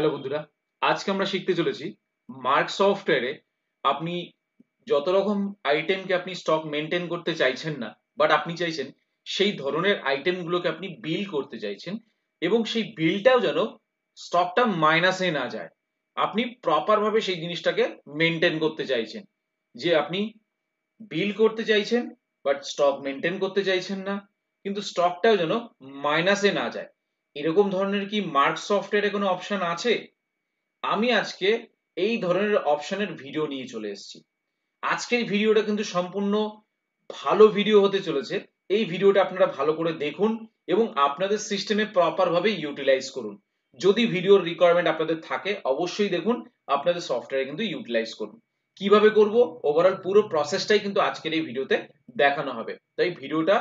Hello বন্ধুরা, আজকে আমরা শিখতে চলেছি মার্ক সফটওয়্যারে আপনি যত রকম আইটেমকে আপনি স্টক মেনটেন করতে চাইছেন না, বাট আপনি চাইছেন সেই ধরনের আইটেমগুলোকে আপনি বিল করতে চাইছেন এবং সেই বিলটাও যেন স্টকটা মাইনাসে না যায়। আপনি প্রপার ভাবে সেই জিনিসটাকে মেনটেন করতে চাইছেন, যে আপনি বিল করতে চাইছেন বাট স্টক মেনটেন করতে চাইছেন না, কিন্তু স্টকটাও যেন মাইনাসে না যায়। এরকম ধরনের কি মার্ক সফটওয়্যারে কোনো অপশন আছে? আমি আজকে এই ধরনের অপশনের ভিডিও নিয়ে চলে এসেছি। আজকের ভিডিওটা কিন্তু সম্পূর্ণ ভালো ভিডিও হতে চলেছে। এই ভিডিওটা আপনারা ভালো করে দেখুন এবং আপনাদের সিস্টেমে প্রপার ভাবে ইউটিলাইজ করুন। যদি ভিডিওর রিকোয়ারমেন্ট আপনাদের থাকে অবশ্যই দেখুন, আপনাদের সফটওয়্যারে কিন্তু ইউটিলাইজ করুন। কিভাবে করব ওভারঅল পুরো প্রসেসটাই কিন্তু আজকের এই ভিডিওতে দেখানো হবে, তাই ভিডিওটা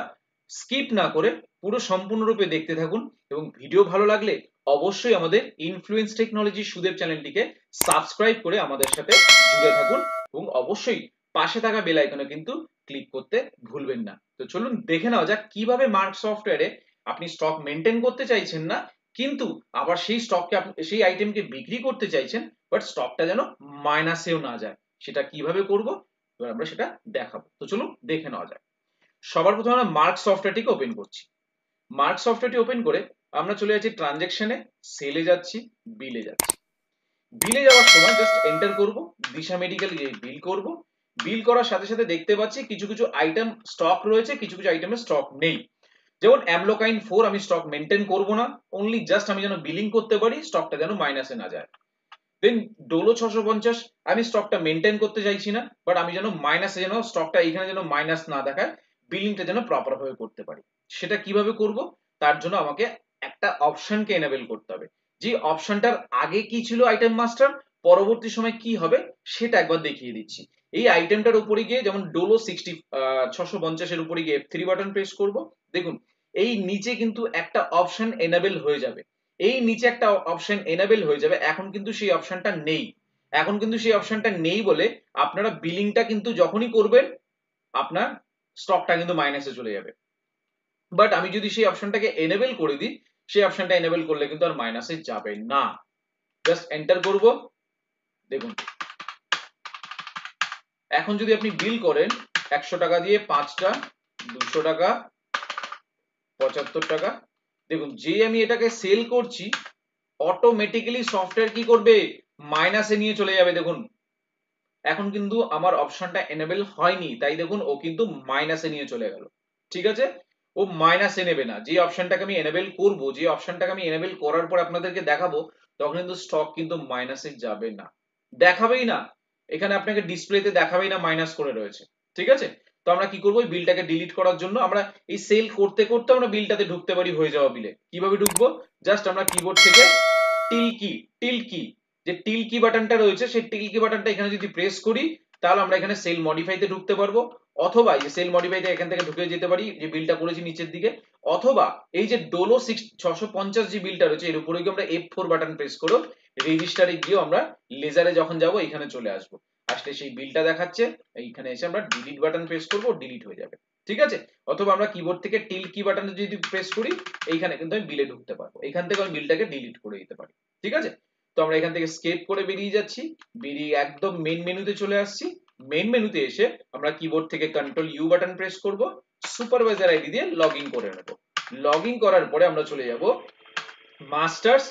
স্কিপ না করে পুরো সম্পূর্ণরূপে দেখতে থাকুন এবং ভিডিও ভালো লাগলে অবশ্যই আমাদের ইনফ্লুয়েন্স টেকনোলজি সুদেব চ্যানেলটিকে সাবস্ক্রাইব করে আমাদের সাথে জুড়ে থাকুন এবং অবশ্যই পাশে থাকা বেল আইকনে কিন্তু ক্লিক করতে ভুলবেন না। তো চলুন দেখে নেওয়া যাক কিভাবে মার্ক সফটওয়্যারে আপনি স্টক মেনটেন করতে চাইছেন না, কিন্তু আবার সেই স্টককে সেই আইটেমকে বিক্রি করতে চাইছেন, বাট স্টকটা যেন মাইনাসেও না যায়। সেটা কিভাবে করব এবার আমরা সেটা দেখাবো। তো চলুন দেখে নেওয়া যাক। সবার প্রথমে আমরা মার্ক সফটওয়্যারটিকে ওপেন করছি। মার্ক সফটওয়্যারটি ওপেন করে আমরা চলে যাচ্ছি ট্রানজ্যাকশনে, সেলে যাচ্ছি, বিলে যাচ্ছি। বিলে যাওয়ার সময় জাস্ট এন্টার করব, দিশা মেডিকেল গিয়ে বিল করব। বিল করার সাথে সাথে দেখতে পাচ্ছি কিছু কিছু আইটেম স্টক রয়েছে, কিছু কিছু আইটেমের স্টক নেই। যেমন অ্যামলোকাইন 4 আমি স্টক মেনটেন করব না, অনলি জাস্ট আমি যেন বিলিং করতে পারি, স্টকটা যেন মাইনাসে না যায়। দেন ডোলো 650 আমি স্টকটা মেনটেন করতে চাইছি না, বাট আমি যেন মাইনাসে, যেন স্টকটা এখানে যেন মাইনাস না দেখায়, বিলিংটা যেন প্রপার ভাবে করতে পারি। সেটা কিভাবে করব? তার জন্য আমাকে একটা অপশনকে এনেবল করতে হবে। যে অপশনটার আগে কি ছিল আইটেম মাস্টার, পরবর্তী সময় কি হবে সেটা একবার দেখিয়ে দিচ্ছি। এই আইটেমটার উপরে গিয়ে যেমন ডোলো 650 এর উপরে গিয়ে F3 বাটন প্রেস করব। দেখুন এই নিচে কিন্তু একটা অপশন এনেবল হয়ে যাবে। এই নিচে একটা অপশন এনেবল হয়ে যাবে, এখন কিন্তু সেই অপশনটা নেই। এখন কিন্তু সেই অপশনটা নেই বলে আপনারা বিলিংটা কিন্তু যখনই করবেন আপনার স্টকটা কিন্তু মাইনাসে চলে যাবে। বাট আমি যদি সেই অপশনটাকে এনেবল করে দিই, সেই অপশনটা এনেবল করলে কিন্তু আর মাইনাসে যাবে না। জাস্ট এন্টার করব। দেখুন এখন যদি আপনি বিল করেন 100 টাকা দিয়ে 5টা, 200 টাকা, 75 টাকা, দেখুন যে আমি এটাকে সেল করছি অটোমেটিক্যালি সফটওয়্যার কি করবে, মাইনাসে নিয়ে চলে যাবে। দেখুন এখন কিন্তু আমার অপশনটা এনেবল হয়নি, তাই দেখুন ও কিন্তু মাইনাসে নিয়ে চলে গেল। ঠিক আছে, ও মাইনাসে নেবে না। যে অপশনটাকে আমি এনেবল করব, যে অপশনটাকে আমি এনেবল করার পর আপনাদেরকে দেখাবো, তখন কিন্তু স্টক কিন্তু মাইনাসে যাবে না, দেখাবেই না। এখানে আপনাকে ডিসপ্লেতে দেখাবেই না মাইনাস করে রয়েছে। ঠিক আছে, তো আমরা কি করব, এই বিলটাকে ডিলিট করার জন্য আমরা এই সেল করতে করতে আমরা বিলটাতে ঢুকতে পারি, হয়ে যাওয়া বিলে। কিভাবে ঢুকবো, জাস্ট আমরা কিবোর্ড থেকে টিল কি যে টিল কি বাটনটা রয়েছে, সেই টিল কি বাটনটা এখানে যদি প্রেস করি তাহলে আমরা এখানে সেল মডিফাইতে ঢুকতে পারবো, অথবা এই যে সেল মডিফাইতে এখান থেকে ঢুকে যেতে পারি যে বিলটা করেছি নিচের দিকে, অথবা এই যে ডোলো 650 যে বিলটা রয়েছে এর উপরে গিয়ে আমরা F4 বাটন প্রেস করে রেজিস্টারে গিয়ে আমরা লেজারে যখন যাব এখানে চলে আসবো, আসলে সেই বিলটা দেখাচ্ছে, এইখানে এসে আমরা ডিলিট বাটন প্রেস করব, ডিলিট হয়ে যাবে। ঠিক আছে, অথবা আমরা কিবোর্ড থেকে টিল কি বাটনে যদি প্রেস করি এইখানে কিন্তু আমি বিলে ঢুকতে পারবো, এখান থেকে আমি বিলটাকে ডিলিট করে দিতে পারি। ঠিক আছে, তো আমরা এখান থেকে স্কেপ করে বেরিয়ে যাচ্ছি, বেরিয়ে একদম মেন মেনুতে চলে আসছি। মেন মেনুতে এসে আমরা কিবোর্ড থেকে কন্ট্রোল ইউ বাটন প্রেস করব, সুপারভাইজার আইডি দিয়ে লগইন করে নেব। লগইন করার পরে আমরা চলে যাব মাস্টার্স,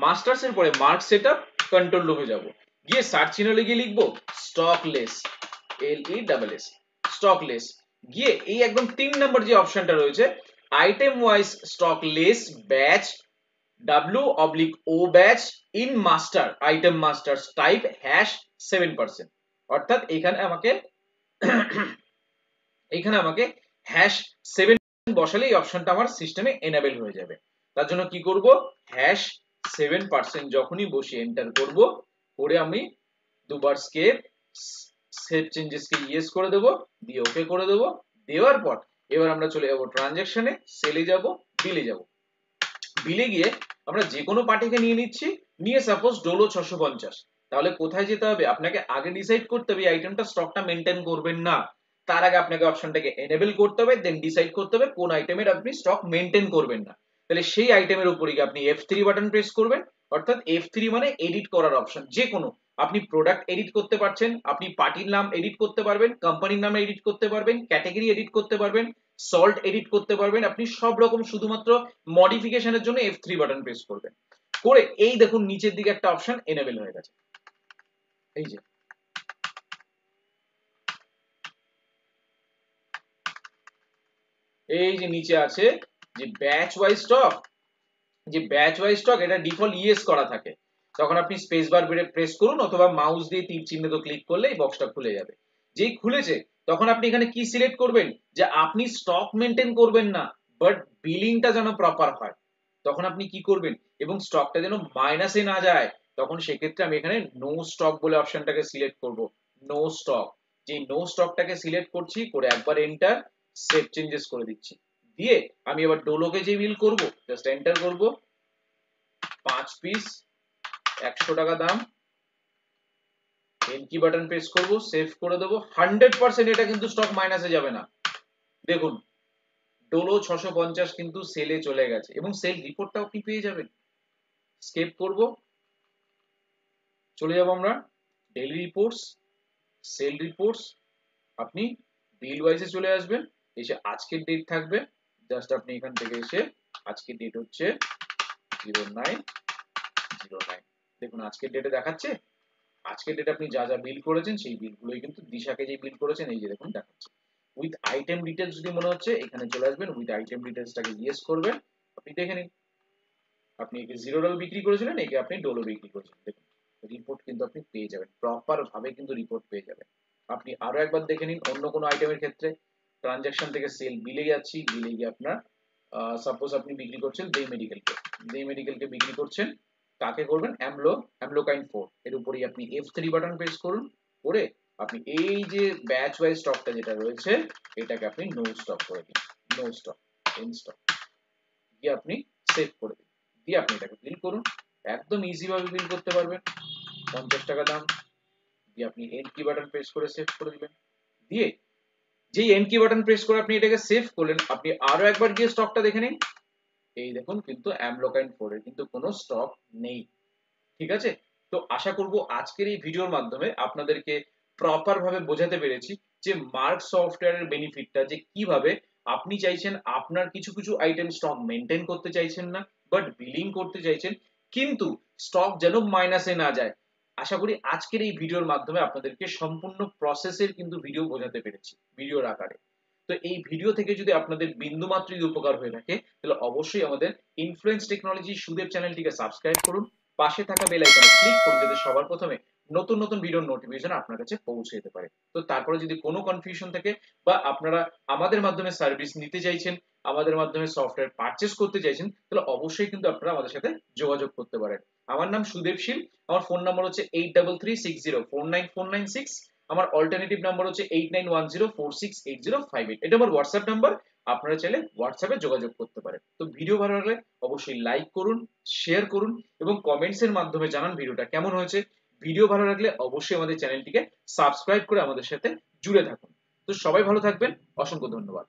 মাস্টার্স এর পরে মার্ক সেটআপ, কন্ট্রোল রুমে যাব, গিয়ে সার্চ ইনলে গিয়ে লিখবো স্টকলেস, LESS, স্টকলেস। গিয়ে এই একদম 3 নম্বর যে অপশনটা রয়েছে item wise স্টকলেস batch W/O batch in master item masters type #7%, অর্থাৎ এখানে আমাকে #7 বসালে এই অপশনটা আমার সিস্টেমে এনেবল হয়ে যাবে। তার জন্য কি করব, #7% যখনই বসে এন্টার করব, করে আমি দুবার সেভ চেঞ্জেস কে ইয়েস করে দেব, দিয়ে ওকে করে দেব। দেওয়ার পর এবার আমরা চলে যাব ট্রানজ্যাকশনে, সেলে যাব, বিলে যাব। বিলে গিয়ে আমরা যে কোনো পার্টিকে নিয়ে নিচ্ছি, নিয়ে সাপোজ ডোলো 650, তাহলে কোথায় যেতে হবে, আপনাকে আগে ডিসাইড করতে হবে এই আইটেমটা স্টকটা মেনটেন করবেন না, তার আগে আপনাকে অপশনটাকে এনেবল করতে হবে, দেন ডিসাইড করতে হবে কোন আইটেমের আপনি স্টক মেনটেন করবেন না। তাহলে সেই আইটেমের উপরে গিয়ে আপনি F3 বাটন প্রেস করবেন, অর্থাৎ F3 মানে এডিট করার অপশন, যে কোনো আপনি প্রোডাক্ট এডিট করতে পারছেন, আপনি পার্টির নাম এডিট করতে পারবেন, কোম্পানির নাম এডিট করতে পারবেন, ক্যাটাগরি এডিট করতে পারবেন, সল্ট এডিট করতে পারবেন, আপনি সব রকম শুধুমাত্র মডিফিকেশনের জন্য F3 বাটন প্রেস করবেন। করে এই দেখুন নিচের দিকে একটা অপশন এনেবল হয়ে গেছে, এই যে নিচে আছে যে ব্যাচ ওয়াইজ স্টক, যে ব্যাচ ওয়াইজ স্টক এটা ডিফল্ট ইয়েস করা থাকে, তখন আপনি স্পেস বার প্রেস করুন অথবা মাউস দিয়ে তীর চিহ্ন তো ক্লিক করলে এই বক্সটা খুলে যাবে। যেই খুলেছে তখন আপনি এখানে কি সিলেক্ট করবেন, যে আপনি স্টক মেনটেন করবেন না বাট বিলিংটা যেন প্রপার হয়, তখন আপনি কি করবেন এবং স্টকটা যেন মাইনাসে না যায়, তখন সেক্ষেত্রে আমি এখানে নো স্টক বলে অপশনটাকে সিলেক্ট করব, নো স্টক। যে নো স্টকটাকে সিলেক্ট করছি, করে একবার এন্টার, সেভ চেঞ্জেস করে দিচ্ছি, দিয়ে আমি এবার ডোলোকে যে বিল করব জাস্ট এন্টার করব, 5 পিস 100 টাকা দাম, এন্ট্রি বাটন প্রেস করব, সেভ করে দেব। 100% এটা কিন্তু স্টক মাইনাসে যাবে না। দেখুন ডোলো 650 কিন্তু সেলে চলে গেছে এবং সেল রিপোর্টটাও আপনি পেয়ে যাবেন। স্কেপ করব, চলে যাব আমরা ডেইলি রিপোর্টস, সেল রিপোর্টস, আপনি বিল ওয়াইজে চলে আসবেন, এসে আজকের ডেট থাকবে, জাস্ট আপনি এখান থেকে এসে আজকের ডেট হচ্ছে 0909, দেখুন আজকের ডেটে দেখাচ্ছে, আজকের ডেটে আপনি যা যা বিল করেছেন সেই বিলগুলোই কিন্তু দিশাকে যে বিল করেছেন এই যে দেখুন দেখাচ্ছে। উইথ আইটেম ডিটেইলস যদি মনে হচ্ছে এখানে চলে আসবেন, উইথ আইটেম ডিটেইলসটাকে ইয়েস করবেন, আপনি দেখে নিন আপনি একে $0 বিক্রি করেছিলেন, একে আপনি $1 বিক্রি করেছেন, দেখুন রিপোর্ট কিন্তু আপনি পেয়ে যাবেন, প্রপার ভাবে কিন্তু রিপোর্ট পেয়ে যাবেন। আপনি আরো একবার দেখে নিন অন্য কোনো আইটেমের ক্ষেত্রে, ট্রানজাকশন থেকে সেল বিলে যাচ্ছি, বিলে গিয়ে আপনার সাপোজ আপনি বিক্রি করছেন দে মেডিকেলকে বিক্রি করছেন, কাকে করবেন, অ্যামলোকাইন 4, এর উপরেই আপনি F3 বাটন প্রেস করুন, করে আপনি এই যে ব্যাচ ওয়াইজ স্টকটা যেটা রয়েছে এটাকে আপনি নো স্টক করে দিন, নো স্টক, ইন স্টক দিয়ে আপনি সেভ করে দিন, দিয়ে আপনি এটাকে বিল করুন, একদম ইজি ভাবে বিল করতে পারবেন, 50 টাকা দাম, দিয়ে আপনি এন্ট্রি বাটন প্রেস করে সেভ করে দিবেন, দিয়ে যেই এন্ট্রি বাটন প্রেস করে আপনি এটাকে সেভ করলেন, আপনি আরো একবার গিয়ে স্টকটা দেখে নিন, এই দেখুন কিন্তু অ্যামলোকাইন 4 এর কিন্তু কোনো স্টক নেই। ঠিক আছে, তো আশা করব আজকের এই ভিডিওর মাধ্যমে আপনাদেরকে প্রপার ভাবে বোঝাতে পেরেছি যে মার্ক সফটওয়্যারের বেনিফিটটা, যে কিভাবে আপনি চাইছেন আপনার কিছু কিছু আইটেম স্টক মেনটেন করতে চাইছেন না বাট বিলিং করতে চাইছেন, কিন্তু স্টক যেন মাইনাসে না যায়। আশা করি আজকের এই ভিডিওর মাধ্যমে আপনাদেরকে সম্পূর্ণ প্রসেসের কিন্তু ভিডিও বোঝাতে পেরেছি ভিডিওর আকারে। তো এই ভিডিও থেকে যদি আপনাদের বিন্দুমাত্র উপকার হয়ে থাকে তাহলে অবশ্যই আমাদের ইনফ্লুয়েন্স টেকনোলজি সুদেব চ্যানেলটিকে সাবস্ক্রাইব করুন, পাশে থাকা বেল আইকনে ক্লিক করুন যাতে সবার প্রথমে নতুন নতুন ভিডিওর নোটিফিকেশন আপনার কাছে পৌঁছে যেতে পারে। তো তারপরে যদি কোনো কনফিউশন থাকে বা আপনারা আমাদের মাধ্যমে সার্ভিস নিতে চাইছেন, আমাদের মাধ্যমে সফটওয়্যার পারচেজ করতে চাইছেন, তাহলে অবশ্যই কিন্তু আপনারা আমাদের সাথে যোগাযোগ করতে পারেন। আমার নাম সুদেব শীল, আমার ফোন নাম্বার হচ্ছে 8336049496, আমার অল্টারনেটিভ নাম্বার হচ্ছে 8910468058, এটা আমার হোয়াটসঅ্যাপ নাম্বার, আপনারা চাইলে হোয়াটসঅ্যাপে যোগাযোগ করতে পারেন। তো ভিডিও ভালো লাগলে অবশ্যই লাইক করুন, শেয়ার করুন এবং কমেন্টস এর মাধ্যমে জানান ভিডিওটা কেমন হয়েছে। ভিডিও ভালো লাগলে অবশ্যই আমাদের চ্যানেলটিকে সাবস্ক্রাইব করে আমাদের সাথে জুড়ে থাকুন। তো সবাই ভালো থাকবেন, অসংখ্য ধন্যবাদ।